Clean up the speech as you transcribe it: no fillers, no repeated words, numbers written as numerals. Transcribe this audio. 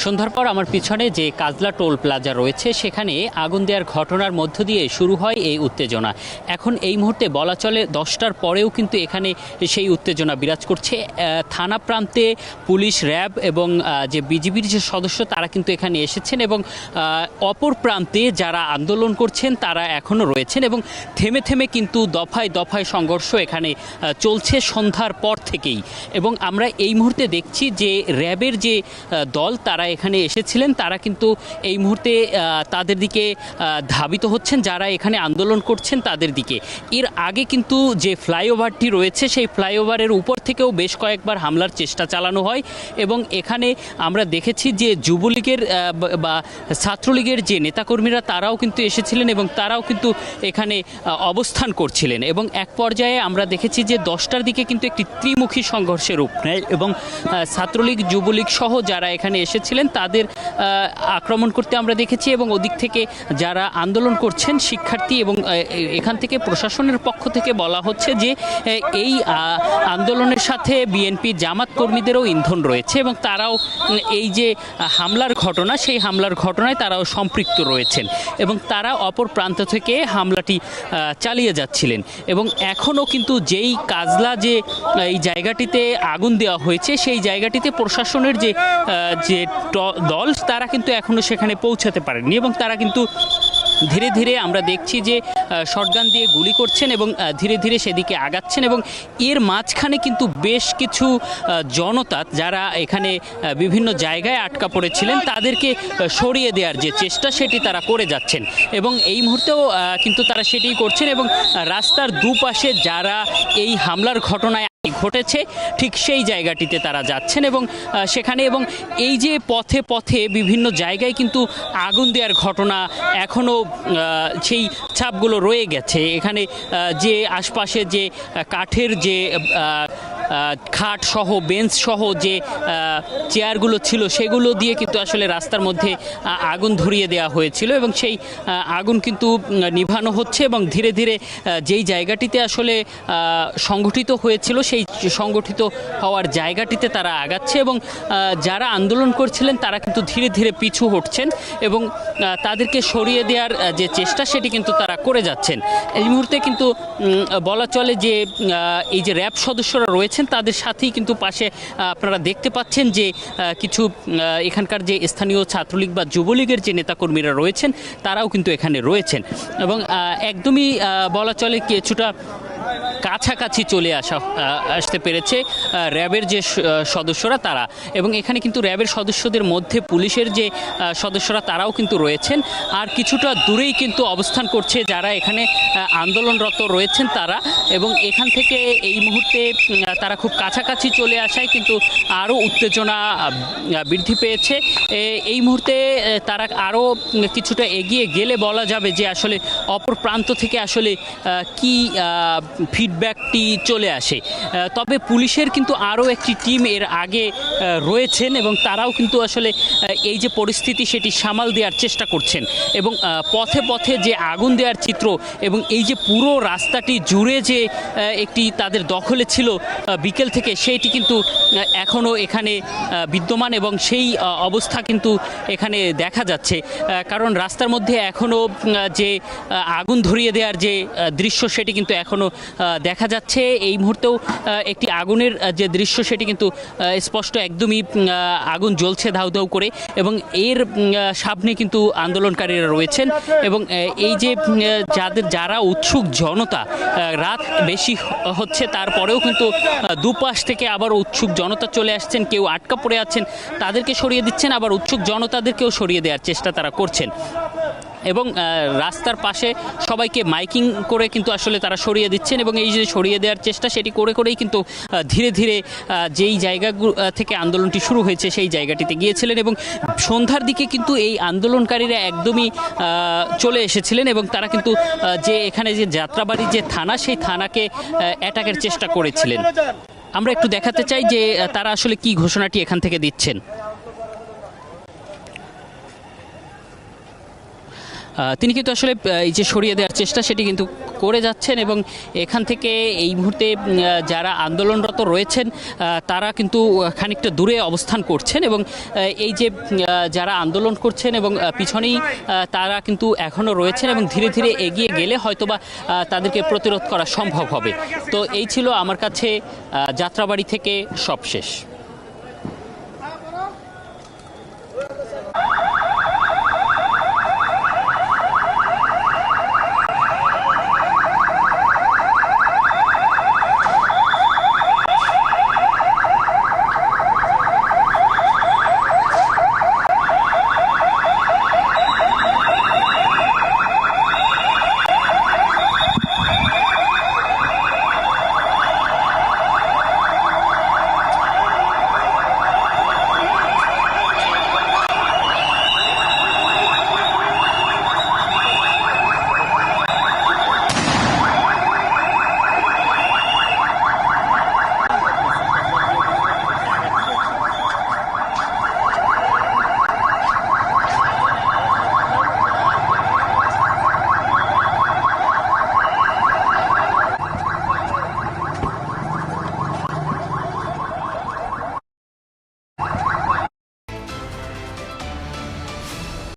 সন্ধ্যার পর আমার পিছনে যে কাজলা টোল প্লাজা রয়েছে সেখানে আগুন দেওয়ার ঘটনার মধ্য দিয়ে শুরু হয় এই উত্তেজনা। এখন এই মুহূর্তে বলা চলে 10টার পরেও কিন্তু এখানে সেই উত্তেজনা বিরাজ করছে। থানা প্রান্তে পুলিশ, র্যাব এবং যে বিজিবির যে সদস্য তারা কিন্তু এখানে এসেছেন এবং অপর প্রান্তে যারা আন্দোলন করছেন তারা এখনও রয়েছেন এবং থেমে থেমে কিন্তু দফায় দফায় সংঘর্ষ এখানে চলছে সন্ধ্যার পর থেকেই। এবং আমরা এই মুহূর্তে দেখছি যে র্যাবের যে দল তারা এখানে এসেছিলেন, তারা কিন্তু এই মুহূর্তে তাদের দিকে ধাবিত হচ্ছেন, যারা এখানে আন্দোলন করছেন তাদের দিকে। এর আগে কিন্তু যে ফ্লাইওভারটি রয়েছে সেই ফ্লাইওভারের উপর থেকেও বেশ কয়েকবার হামলার চেষ্টা চালানো হয় এবং এখানে আমরা দেখেছি যে যুবলীগের বা ছাত্রলীগের যে নেতাকর্মীরা তারাও কিন্তু এসেছিলেন এবং তারাও কিন্তু এখানে অবস্থান করছিলেন এবং এক পর্যায়ে আমরা দেখেছি যে 10টার দিকে কিন্তু একটি ত্রিমুখী সংঘর্ষের রূপ নেয় এবং ছাত্রলীগ, যুবলীগ সহ যারা এখানে এসেছিলেন তাদের আক্রমণ করতে আমরা দেখেছি এবং ওদিক থেকে যারা আন্দোলন করছেন শিক্ষার্থী এবং এখান থেকে প্রশাসনের পক্ষ থেকে বলা হচ্ছে যে এই আন্দোলনের সাথে বিএনপি জামাত কর্মীদেরও ইন্ধন রয়েছে এবং তারাও এই যে হামলার ঘটনা সেই হামলার ঘটনায় তারাও সম্পৃক্ত রয়েছেন এবং তারা অপর প্রান্ত থেকে হামলাটি চালিয়ে যাচ্ছিলেন। এবং এখনও কিন্তু যেই কাজলা যে এই জায়গাটিতে আগুন দেওয়া হয়েছে সেই জায়গাটিতে প্রশাসনের যে দল তারা কিন্তু এখনও সেখানে পৌঁছাতে পারেনি এবং তারা কিন্তু ধীরে ধীরে আমরা দেখছি যে শটগান দিয়ে গুলি করছেন এবং ধীরে ধীরে সেদিকে আগাচ্ছেন এবং এর মাঝখানে কিন্তু বেশ কিছু জনতা যারা এখানে বিভিন্ন জায়গায় আটকা পড়েছিলেন তাদেরকে সরিয়ে দেওয়ার যে চেষ্টা সেটি তারা করে যাচ্ছেন এবং এই মুহূর্তেও কিন্তু তারা সেটিই করছেন এবং রাস্তার দুপাশে যারা এই হামলার ঘটনায় ঘটেছে ঠিক সেই জায়গাটিতে তারা যাচ্ছেন এবং সেখানে এবং এই যে পথে পথে বিভিন্ন জায়গায় কিন্তু আগুন দেওয়ার ঘটনা এখনও সেই ছাপগুলো রয়ে গেছে। এখানে যে আশপাশে যে কাঠের যে খাট সহ বেঞ্চ সহ যে চেয়ারগুলো ছিল সেগুলো দিয়ে কিন্তু আসলে রাস্তার মধ্যে আগুন ধরিয়ে দেওয়া হয়েছিল এবং সেই আগুন কিন্তু নিভানো হচ্ছে এবং ধীরে ধীরে যেই জায়গাটিতে আসলে সংগঠিত হয়েছিল সেই সংগঠিত হওয়ার জায়গাটিতে তারা আগাচ্ছে এবং যারা আন্দোলন করছিলেন তারা কিন্তু ধীরে ধীরে পিছু হটছেন এবং তাদেরকে সরিয়ে দেওয়ার যে চেষ্টা সেটি কিন্তু তারা করে যাচ্ছেন। এই মুহূর্তে কিন্তু বলা চলে যে এই যে র্যাব সদস্যরা রয়েছেন তাদের সাথেই কিন্তু পাশে আপনারা দেখতে পাচ্ছেন যে কিছু এখানকার যে স্থানীয় ছাত্রলীগ বা যুবলীগের যে নেতাকর্মীরা রয়েছেন তারাও কিন্তু এখানে রয়েছেন এবং একদমই বলা চলে কিছুটা কাছাকাছি চলে আসতে পেরেছে র্যাবের যে সদস্যরা তারা এবং এখানে কিন্তু র্যাবের সদস্যদের মধ্যে পুলিশের যে সদস্যরা তারাও কিন্তু রয়েছেন আর কিছুটা দূরেই কিন্তু অবস্থান করছে যারা এখানে আন্দোলনরত রয়েছেন তারা এবং এখান থেকে এই মুহূর্তে তারা খুব কাছাকাছি চলে আসায় কিন্তু আরও উত্তেজনা বৃদ্ধি পেয়েছে। এই মুহূর্তে তারা আরও কিছুটা এগিয়ে গেলে বলা যাবে যে আসলে অপর প্রান্ত থেকে আসলে কি ফিডব্যাকটি চলে আসে। তবে পুলিশের কিন্তু আরও একটি টিম এর আগে রয়েছেন এবং তারাও কিন্তু আসলে এই যে পরিস্থিতি সেটি সামাল দেওয়ার চেষ্টা করছেন এবং পথে পথে যে আগুন দেওয়ার চিত্র এবং এই যে পুরো রাস্তাটি জুড়ে যে একটি তাদের দখলে ছিল বিকেল থেকে সেইটি কিন্তু এখনও এখানে বিদ্যমান এবং সেই অবস্থা কিন্তু এখানে দেখা যাচ্ছে কারণ রাস্তার মধ্যে এখনও যে আগুন ধরিয়ে দেওয়ার যে দৃশ্য সেটি কিন্তু এখনও দেখা যাচ্ছে। এই মুহূর্তেও একটি আগুনের যে দৃশ্য সেটি কিন্তু স্পষ্ট, একদমই আগুন জ্বলছে ধাউ ধাউ করে এবং এর সামনে কিন্তু আন্দোলনকারীরা রয়েছেন এবং এই যে যারা উৎসুক জনতা, রাত বেশি হচ্ছে তারপরেও কিন্তু দুপাশ থেকে আবার উৎসুক জনতা চলে আসছেন, কেউ আটকা পড়ে আছেন তাদেরকে সরিয়ে দিচ্ছেন, আবার উৎসুক জনতাদেরকেও সরিয়ে দেওয়ার চেষ্টা তারা করছেন এবং রাস্তার পাশে সবাইকে মাইকিং করে কিন্তু আসলে তারা সরিয়ে দিচ্ছেন এবং এই যে সরিয়ে দেওয়ার চেষ্টা সেটি করে করেই কিন্তু ধীরে ধীরে যেই জায়গা থেকে আন্দোলনটি শুরু হয়েছে সেই জায়গাটিতে গিয়েছিলেন এবং সন্ধ্যার দিকে কিন্তু এই আন্দোলনকারীরা একদমই চলে এসেছিলেন এবং তারা কিন্তু যে এখানে যে যাত্রাবাড়ি যে থানা সেই থানাকে অ্যাটাকের চেষ্টা করেছিলেন। আমরা একটু দেখাতে চাই যে তারা আসলে কি ঘোষণাটি এখান থেকে দিচ্ছেন। তিনি কিন্তু আসলে এই যে সরিয়ে দেওয়ার চেষ্টা সেটি কিন্তু করে যাচ্ছেন এবং এখান থেকে এই মুহূর্তে যারা আন্দোলনরত রয়েছেন তারা কিন্তু খানিকটা দূরে অবস্থান করছেন এবং এই যে যারা আন্দোলন করছেন এবং পিছনেই তারা কিন্তু এখনও রয়েছেন এবং ধীরে ধীরে এগিয়ে গেলে হয়তোবা তাদেরকে প্রতিরোধ করা সম্ভব হবে। তো এই ছিল আমার কাছে যাত্রাবাড়ি থেকে সবশেষ।